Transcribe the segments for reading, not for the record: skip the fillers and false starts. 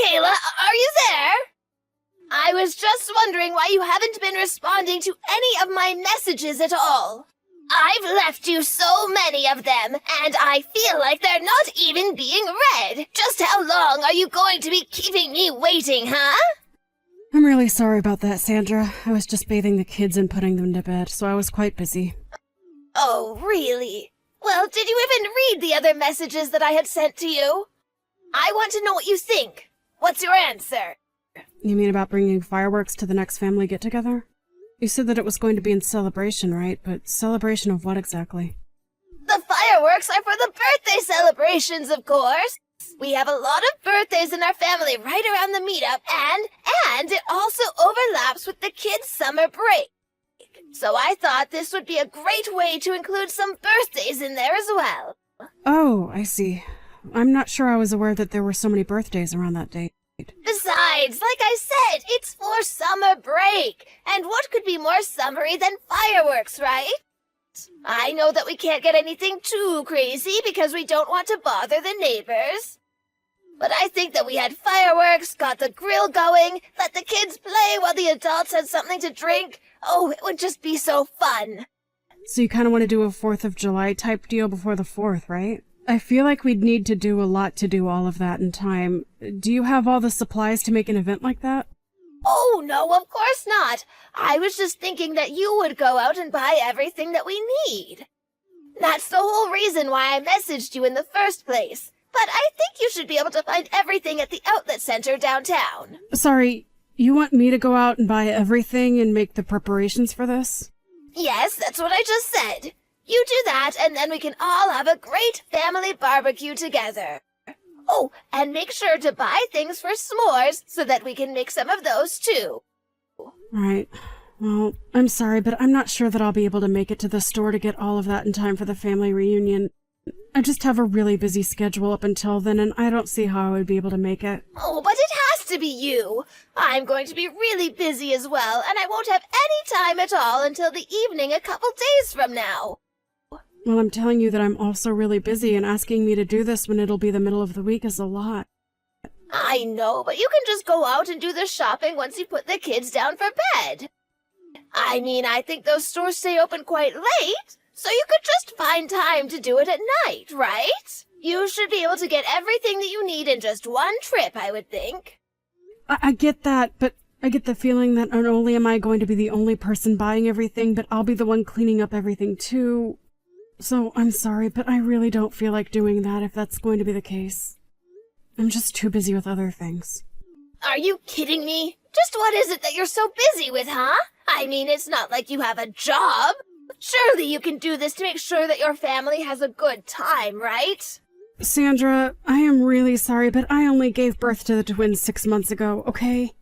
Kayla, are you there? I was just wondering why you haven't been responding to any of my messages at all. I've left you so many of them, and I feel like they're not even being read. Just how long are you going to be keeping me waiting, huh? I'm really sorry about that, Sandra. I was just bathing the kids and putting them to bed, so I was quite busy. Oh, really? Well, did you even read the other messages that I had sent to you? I want to know what you think. What's your answer? You mean about bringing fireworks to the next family get-together? You said that it was going to be in celebration, right? But celebration of what exactly? The fireworks are for the birthday celebrations, of course. We have a lot of birthdays in our family right around the meetup, and it also overlaps with the kids' summer break. So I thought this would be a great way to include some birthdays in there as well. Oh, I see. I'm not sure I was aware that there were so many birthdays around that date. Besides, like I said, it's for summer break. And what could be more summery than fireworks, right? I know that we can't get anything too crazy because we don't want to bother the neighbors. But I think that we had fireworks, got the grill going, let the kids play while the adults had something to drink. Oh, it would just be so fun. So you kind of want to do a 4th of July type deal before the 4th, right? I feel like we'd need to do a lot to do all of that in time. Do you have all the supplies to make an event like that? Oh, no, of course not. I was just thinking that you would go out and buy everything that we need. That's the whole reason why I messaged you in the first place. But I think you should be able to find everything at the outlet center downtown. Sorry, you want me to go out and buy everything and make the preparations for this? Yes, that's what I just said. You do that, and then we can all have a great family barbecue together. Oh, and make sure to buy things for s'mores so that we can make some of those too. Right. Well, I'm sorry, but I'm not sure that I'll be able to make it to the store to get all of that in time for the family reunion. I just have a really busy schedule up until then, and I don't see how I would be able to make it. Oh, but it has to be you. I'm going to be really busy as well, and I won't have any time at all until the evening a couple days from now. Well, I'm telling you that I'm also really busy, and asking me to do this when it'll be the middle of the week is a lot. I know, but you can just go out and do the shopping once you put the kids down for bed. I mean, I think those stores stay open quite late, so you could just find time to do it at night, right? You should be able to get everything that you need in just one trip, I would think. I get that, but I get the feeling that not only am I going to be the only person buying everything, but I'll be the one cleaning up everything too. So I'm sorry, but I really don't feel like doing that if that's going to be the case. I'm just too busy with other things. Are you kidding me? Just what is it that you're so busy with, huh? I mean, it's not like you have a job. Surely you can do this to make sure that your family has a good time, right? Sandra, I am really sorry, but I only gave birth to the twins 6 months ago, okay?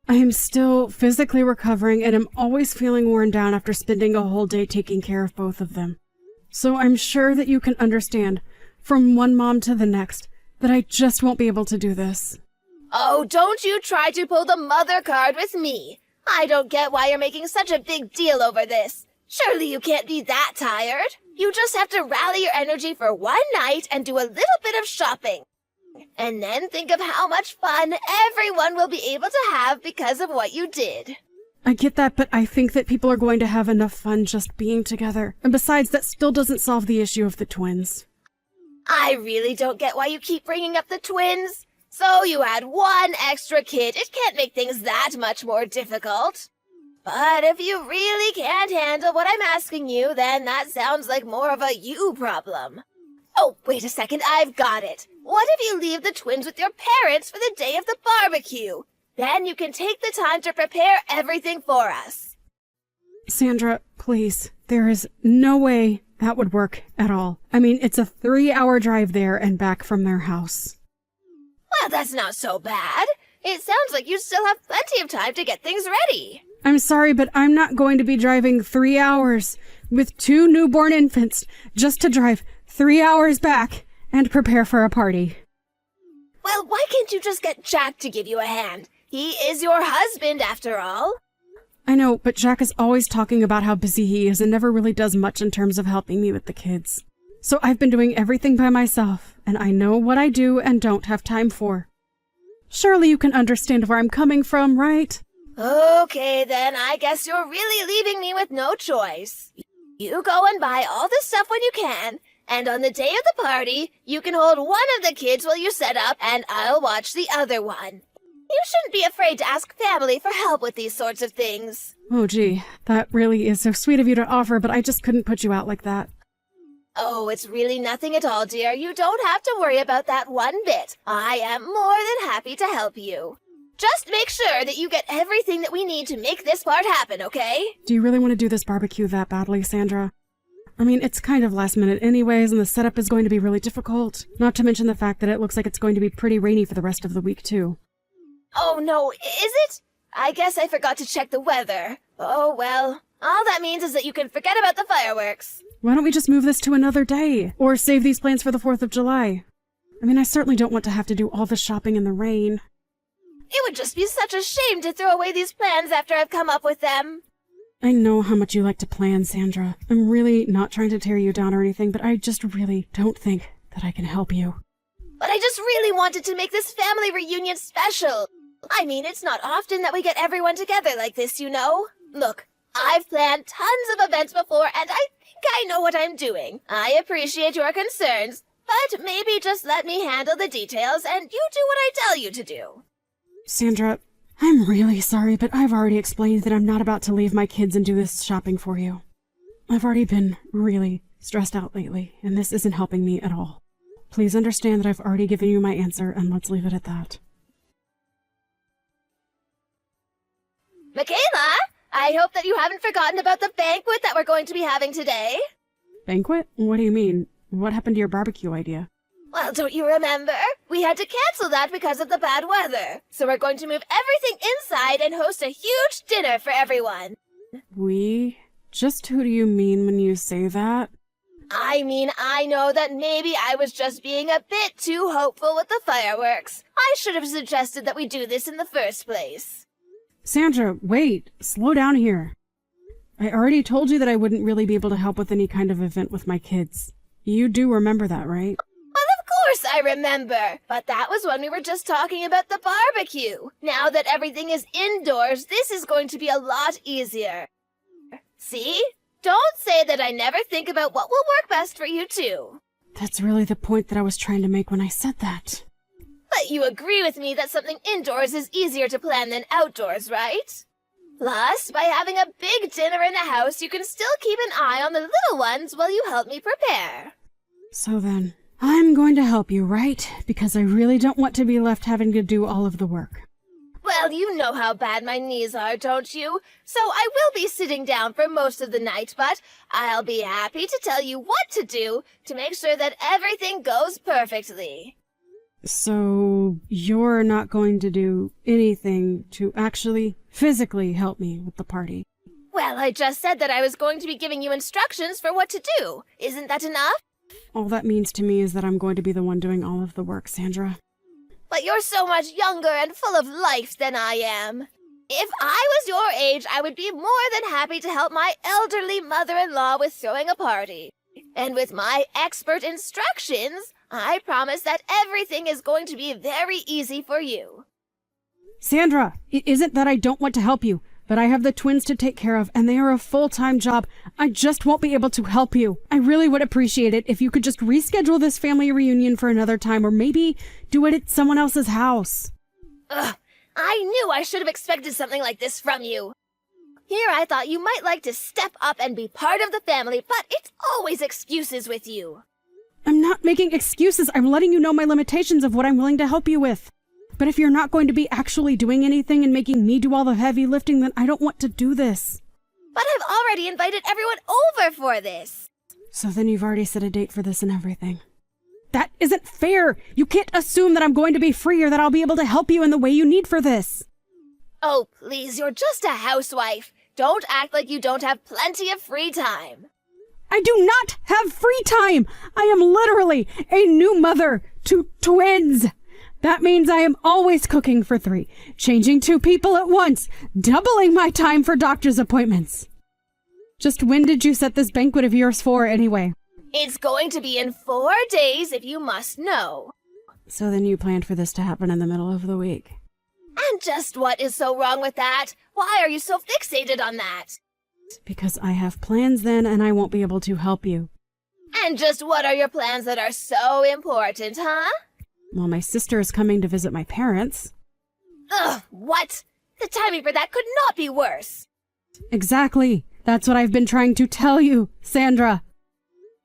I am still physically recovering and am always feeling worn down after spending a whole day taking care of both of them. So I'm sure that you can understand, from one mom to the next, that I just won't be able to do this. Oh, don't you try to pull the mother card with me. I don't get why you're making such a big deal over this. Surely you can't be that tired. You just have to rally your energy for one night and do a little bit of shopping. And then think of how much fun everyone will be able to have because of what you did. I get that, but I think that people are going to have enough fun just being together. And besides, that still doesn't solve the issue of the twins. I really don't get why you keep bringing up the twins. So you had one extra kid. It can't make things that much more difficult. But if you really can't handle what I'm asking you, then that sounds like more of a you problem. Oh, wait a second, I've got it. What if you leave the twins with your parents for the day of the barbecue? Then you can take the time to prepare everything for us. Sandra, please, there is no way that would work at all. I mean, it's a 3-hour drive there and back from their house. Well, that's not so bad. It sounds like you still have plenty of time to get things ready. I'm sorry, but I'm not going to be driving 3 hours with 2 newborn infants just to drive 3 hours back and prepare for a party. Well, why can't you just get Jack to give you a hand? He is your husband, after all. I know, but Jack is always talking about how busy he is and never really does much in terms of helping me with the kids. So I've been doing everything by myself, and I know what I do and don't have time for. Surely you can understand where I'm coming from, right? Okay, then I guess you're really leaving me with no choice. You go and buy all the stuff when you can, and on the day of the party, you can hold one of the kids while you set up, and I'll watch the other one. You shouldn't be afraid to ask family for help with these sorts of things. Oh, gee, that really is so sweet of you to offer, but I just couldn't put you out like that. Oh, it's really nothing at all, dear. You don't have to worry about that one bit. I am more than happy to help you. Just make sure that you get everything that we need to make this part happen, okay? Do you really want to do this barbecue that badly, Sandra? I mean, it's kind of last minute anyways, and the setup is going to be really difficult. Not to mention the fact that it looks like it's going to be pretty rainy for the rest of the week, too. Oh, no, is it? I guess I forgot to check the weather. Oh, well, all that means is that you can forget about the fireworks. Why don't we just move this to another day? Or save these plans for the 4th of July? I mean, I certainly don't want to have to do all the shopping in the rain. It would just be such a shame to throw away these plans after I've come up with them. I know how much you like to plan, Sandra. I'm really not trying to tear you down or anything, but I just really don't think that I can help you. But I just really wanted to make this family reunion special. I mean, it's not often that we get everyone together like this, you know? Look, I've planned tons of events before, and I think I know what I'm doing. I appreciate your concerns, but maybe just let me handle the details and you do what I tell you to do. Sandra, I'm really sorry, but I've already explained that I'm not about to leave my kids and do this shopping for you. I've already been really stressed out lately, and this isn't helping me at all. Please understand that I've already given you my answer, and let's leave it at that. Michaela, I hope that you haven't forgotten about the banquet that we're going to be having today. Banquet? What do you mean? What happened to your barbecue idea? Well, don't you remember? We had to cancel that because of the bad weather. So we're going to move everything inside and host a huge dinner for everyone. We? Just who do you mean when you say that? I mean, I know that maybe I was just being a bit too hopeful with the fireworks. I should have suggested that we do this in the first place. Sandra, wait. Slow down here. I already told you that I wouldn't really be able to help with any kind of event with my kids. You do remember that, right? Well, of course I remember. But that was when we were just talking about the barbecue. Now that everything is indoors, this is going to be a lot easier. See? Don't say that I never think about what will work best for you, too. That's really the point that I was trying to make when I said that. But you agree with me that something indoors is easier to plan than outdoors, right? Plus, by having a big dinner in the house, you can still keep an eye on the little ones while you help me prepare. So then, I'm going to help you, right? Because I really don't want to be left having to do all of the work. Well, you know how bad my knees are, don't you? So I will be sitting down for most of the night, but I'll be happy to tell you what to do to make sure that everything goes perfectly. So, you're not going to do anything to actually, physically help me with the party? Well, I just said that I was going to be giving you instructions for what to do. Isn't that enough? All that means to me is that I'm going to be the one doing all of the work, Sandra. But you're so much younger and full of life than I am. If I was your age, I would be more than happy to help my elderly mother-in-law with throwing a party. And with my expert instructions, I promise that everything is going to be very easy for you. Sandra, it isn't that I don't want to help you, but I have the twins to take care of, and they are a full-time job. I just won't be able to help you. I really would appreciate it if you could just reschedule this family reunion for another time, or maybe do it at someone else's house. Ugh, I knew I should have expected something like this from you. Here I thought you might like to step up and be part of the family, but it's always excuses with you. I'm not making excuses. I'm letting you know my limitations of what I'm willing to help you with. But if you're not going to be actually doing anything and making me do all the heavy lifting, then I don't want to do this. But I've already invited everyone over for this. So then you've already set a date for this and everything. That isn't fair. You can't assume that I'm going to be free or that I'll be able to help you in the way you need for this. Oh, please, you're just a housewife. Don't act like you don't have plenty of free time. I do not have free time. I am literally a new mother to twins. That means I am always cooking for 3, changing 2 people at once, doubling my time for doctor's appointments. Just when did you set this banquet of yours for, anyway? It's going to be in 4 days if you must know. So then you planned for this to happen in the middle of the week. And just what is so wrong with that? Why are you so fixated on that? Because I have plans then and I won't be able to help you. And just what are your plans that are so important, huh? Well, my sister is coming to visit my parents. Ugh, what? The timing for that could not be worse. Exactly. That's what I've been trying to tell you, Sandra.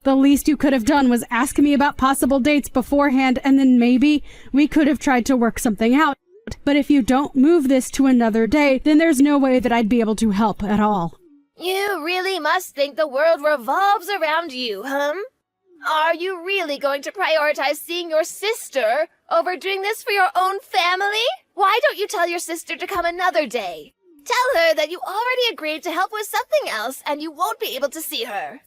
The least you could have done was ask me about possible dates beforehand, and then maybe we could have tried to work something out. But if you don't move this to another day, then there's no way that I'd be able to help at all. You really must think the world revolves around you, Are you really going to prioritize seeing your sister over doing this for your own family? Why don't you tell your sister to come another day? Tell her that you already agreed to help with something else and you won't be able to see her.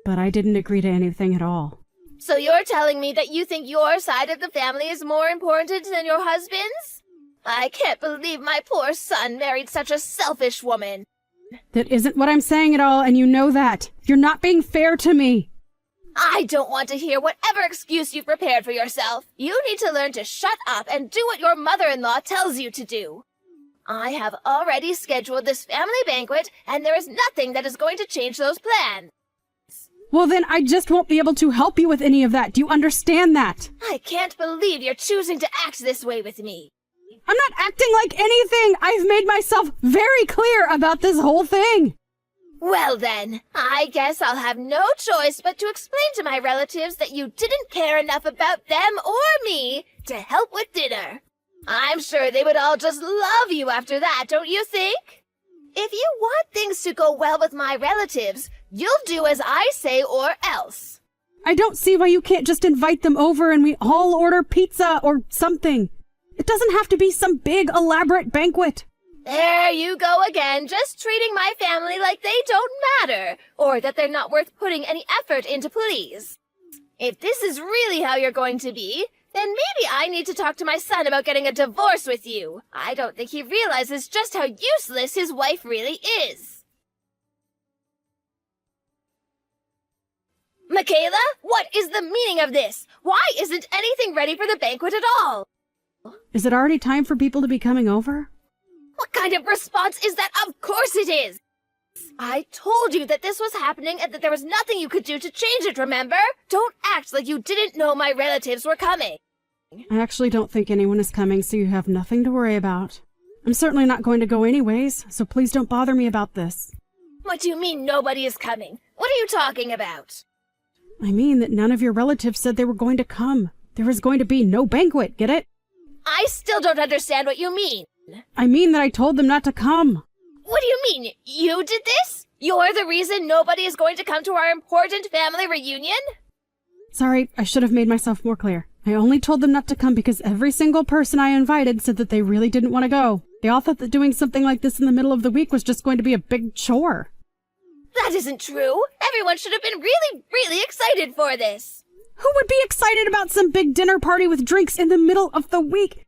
But I didn't agree to anything at all. So you're telling me that you think your side of the family is more important than your husband's? I can't believe my poor son married such a selfish woman. That isn't what I'm saying at all, and you know that. You're not being fair to me. I don't want to hear whatever excuse you've prepared for yourself. You need to learn to shut up and do what your mother-in-law tells you to do. I have already scheduled this family banquet, and there is nothing that is going to change those plans. Well, then I just won't be able to help you with any of that. Do you understand that? I can't believe you're choosing to act this way with me. I'm not acting like anything. I've made myself very clear about this whole thing. Well then, I guess I'll have no choice but to explain to my relatives that you didn't care enough about them or me to help with dinner. I'm sure they would all just love you after that, don't you think? If you want things to go well with my relatives, you'll do as I say or else. I don't see why you can't just invite them over and we all order pizza or something. It doesn't have to be some big, elaborate banquet. There you go again, just treating my family like they don't matter, or that they're not worth putting any effort into please. If this is really how you're going to be, then maybe I need to talk to my son about getting a divorce with you. I don't think he realizes just how useless his wife really is. Michaela, what is the meaning of this? Why isn't anything ready for the banquet at all? Is it already time for people to be coming over? What kind of response is that? Of course it is! I told you that this was happening and that there was nothing you could do to change it, remember? Don't act like you didn't know my relatives were coming. I actually don't think anyone is coming, so you have nothing to worry about. I'm certainly not going to go anyways, so please don't bother me about this. What do you mean nobody is coming? What are you talking about? I mean that none of your relatives said they were going to come. There was going to be no banquet, get it? I still don't understand what you mean. I mean that I told them not to come. What do you mean? You did this? You're the reason nobody is going to come to our important family reunion? Sorry, I should have made myself more clear. I only told them not to come because every single person I invited said that they really didn't want to go. They all thought that doing something like this in the middle of the week was just going to be a big chore. That isn't true. Everyone should have been really, really excited for this. Who would be excited about some big dinner party with drinks in the middle of the week?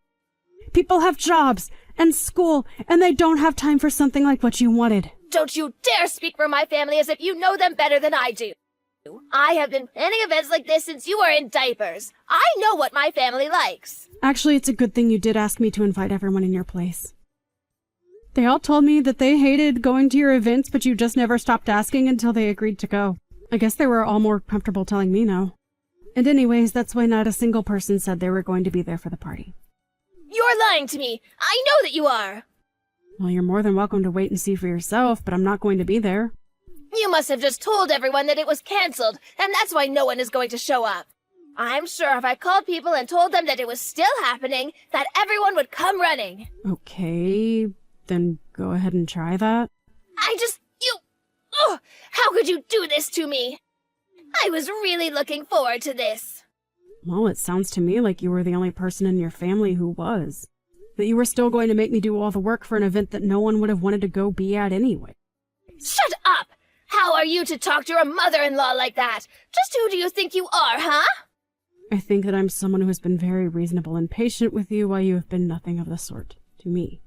People have jobs and school, and they don't have time for something like what you wanted. Don't you dare speak for my family as if you know them better than I do. I have been planning events like this since you were in diapers. I know what my family likes. Actually, it's a good thing you did ask me to invite everyone in your place. They all told me that they hated going to your events, but you just never stopped asking until they agreed to go. I guess they were all more comfortable telling me no. And anyways, that's why not a single person said they were going to be there for the party. You're lying to me. I know that you are. Well, you're more than welcome to wait and see for yourself, but I'm not going to be there. You must have just told everyone that it was cancelled, and that's why no one is going to show up. I'm sure if I called people and told them that it was still happening, that everyone would come running. Okay, then go ahead and try that. Ugh, how could you do this to me? I was really looking forward to this. Well, it sounds to me like you were the only person in your family who was. That you were still going to make me do all the work for an event that no one would have wanted to go be at anyway. Shut up! How are you to talk to your mother-in-law like that? Just who do you think you are, huh? I think that I'm someone who has been very reasonable and patient with you while you have been nothing of the sort to me.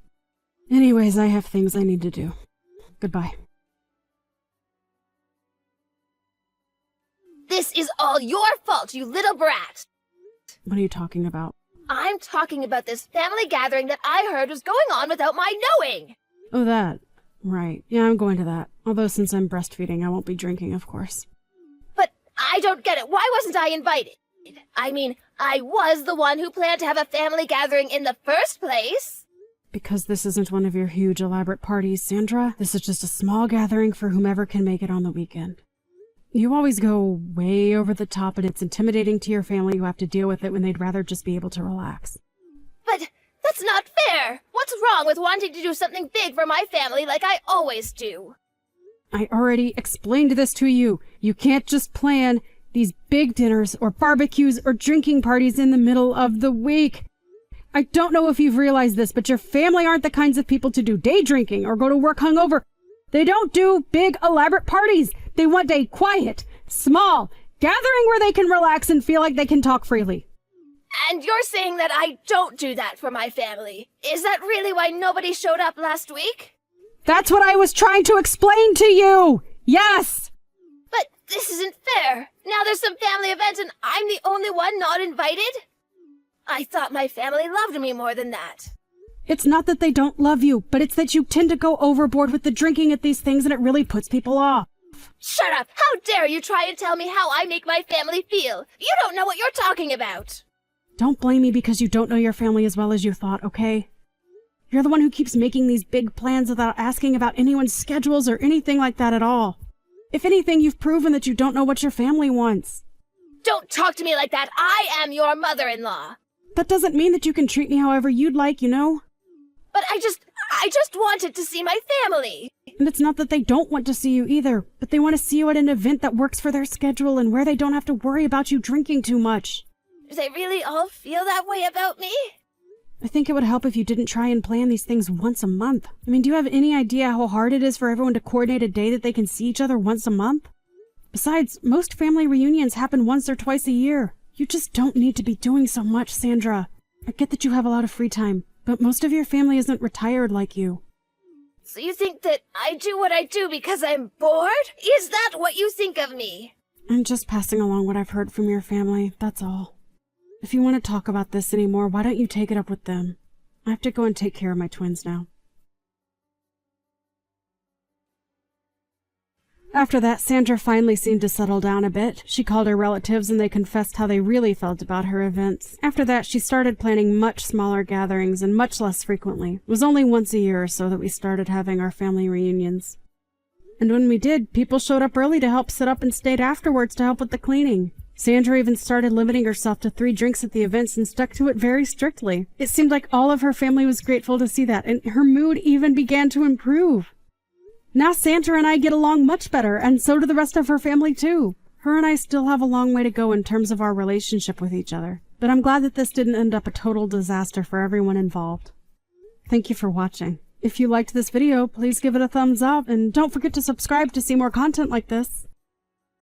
Anyways, I have things I need to do. Goodbye. This is all your fault, you little brat. What are you talking about? I'm talking about this family gathering that I heard was going on without my knowing. Oh, that. Right. Yeah, I'm going to that. Although since I'm breastfeeding, I won't be drinking, of course. But I don't get it. Why wasn't I invited? I mean, I was the one who planned to have a family gathering in the first place. Because this isn't one of your huge elaborate parties, Sandra. This is just a small gathering for whomever can make it on the weekend. You always go way over the top, and it's intimidating to your family who have to deal with it when they'd rather just be able to relax. But that's not fair. What's wrong with wanting to do something big for my family like I always do? I already explained this to you. You can't just plan these big dinners or barbecues or drinking parties in the middle of the week. I don't know if you've realized this, but your family aren't the kinds of people to do day drinking or go to work hungover. They don't do big, elaborate parties. They want a quiet, small gathering where they can relax and feel like they can talk freely. And you're saying that I don't do that for my family. Is that really why nobody showed up last week? That's what I was trying to explain to you! Yes! But this isn't fair. Now there's some family event and I'm the only one not invited? I thought my family loved me more than that. It's not that they don't love you, but it's that you tend to go overboard with the drinking at these things and it really puts people off. Shut up! How dare you try and tell me how I make my family feel? You don't know what you're talking about. Don't blame me because you don't know your family as well as you thought, okay? You're the one who keeps making these big plans without asking about anyone's schedules or anything like that at all. If anything, you've proven that you don't know what your family wants. Don't talk to me like that. I am your mother-in-law. That doesn't mean that you can treat me however you'd like, you know? But I just wanted to see my family. And it's not that they don't want to see you either, but they want to see you at an event that works for their schedule and where they don't have to worry about you drinking too much. Do they really all feel that way about me? I think it would help if you didn't try and plan these things once a month. I mean, do you have any idea how hard it is for everyone to coordinate a day that they can see each other once a month? Besides, most family reunions happen once or twice a year. You just don't need to be doing so much, Sandra. I get that you have a lot of free time, but most of your family isn't retired like you. So you think that I do what I do because I'm bored? Is that what you think of me? I'm just passing along what I've heard from your family, that's all. If you want to talk about this anymore, why don't you take it up with them? I have to go and take care of my twins now. After that, Sandra finally seemed to settle down a bit. She called her relatives and they confessed how they really felt about her events. After that, she started planning much smaller gatherings and much less frequently. It was only once a year or so that we started having our family reunions. And when we did, people showed up early to help set up and stayed afterwards to help with the cleaning. Sandra even started limiting herself to 3 drinks at the events and stuck to it very strictly. It seemed like all of her family was grateful to see that, and her mood even began to improve. Now Sandra and I get along much better, and so do the rest of her family too. Her and I still have a long way to go in terms of our relationship with each other, but I'm glad that this didn't end up a total disaster for everyone involved. Thank you for watching. If you liked this video, please give it a thumbs up, and don't forget to subscribe to see more content like this.